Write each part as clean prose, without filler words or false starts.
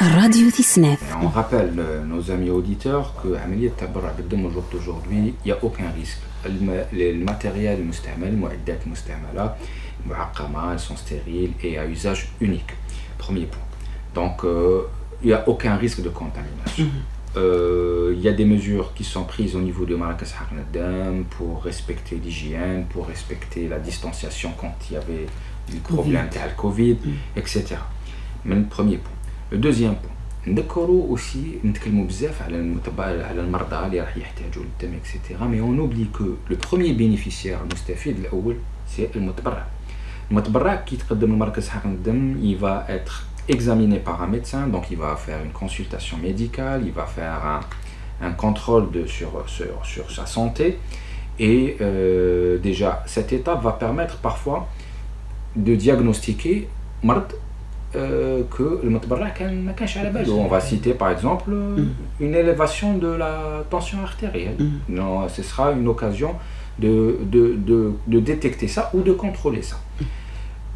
Radio Tisnef. On rappelle nos amis auditeurs que عملية التبرع بالدم aujourd'hui, il n'y a aucun risque. Le matériel المستعمل, المعدات المستعملة معقمة, elles sont stériles et à usage unique. Premier point. Donc, il n'y a aucun risque de contamination. Il y a des mesures qui sont prises au niveau de Marrakech Haqn Dam pour respecter l'hygiène, pour respecter la distanciation quand il y avait le problème de la Covid, etc. Mais le premier point. Le deuxième point. نذكروا aussi نتكلموا بزاف على المرضى اللي راح يحتاجوا للدم etc. Mais on oublie que le premier bénéficiaire المستفيد الأول c'est المتبرع. المتبرع qui تقدم لمركز حقن الدم, il va être examiné par un médecin, donc il va faire une consultation médicale, il va faire un contrôle sur sa santé et déjà cette étape va permettre parfois de diagnostiquer مرض que le متبرع ما كانش على باله. On va citer par exemple une élévation de la tension artérielle. Non, ce sera une occasion de détecter ça ou de contrôler ça.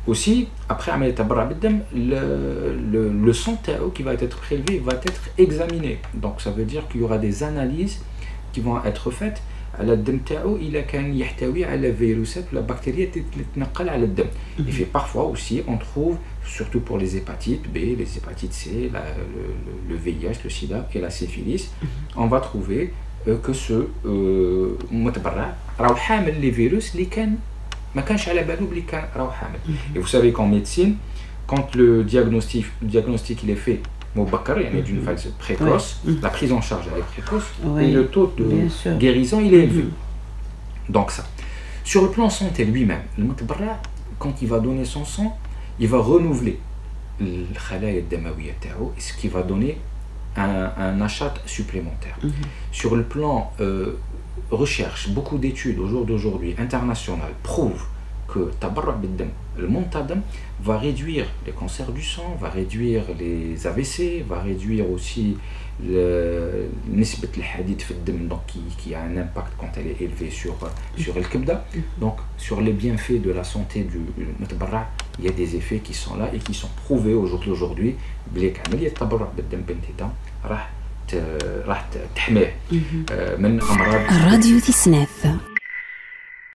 Aussi, après عملية التبرع بالدم, le sang qui va être prélevé va être examiné. Donc ça veut dire qu'il y aura des analyses qui vont être faites على الدم تاعو إلا كان يحتوي على فيروسات ولا بكتيريات تتنقل على الدم. Et fait parfois aussi on trouve, surtout pour les hépatites B, les hépatites C, le VIH, le sida et la syphilis, on va trouver que ce متبرع راهو حامل les virus اللي كان ما كانش على باله بلي كان راهو حامل. Et vous savez qu'en médecine, quand le diagnostic il est fait مبكر, يعني d'une phase précoce, la prise en charge elle est précoce et le taux de guérison il est élevé. Donc ça. Sur le plan santé lui-même, le متبرع quand il va donner son sang, il va renouveler الخلايا الدموية تاعو, ce qui va donner un achat supplémentaire. Sur le plan recherche, beaucoup d'études au jour d'aujourd'hui internationales prouvent que التبرع بالدم المنتظم va réduire les cancers du sang, va réduire les AVC, va réduire aussi نسبة الحديد في الدم, donc qui a un impact quand elle est élevée sur الكبدة. Donc sur les bienfaits de la santé du متبرع, il y a des effets qui sont là et qui sont prouvés au jour d'aujourd'hui. بلي عملية التبرع بالدم بانتظام راح تحميه من أمراض. راديو تسنف.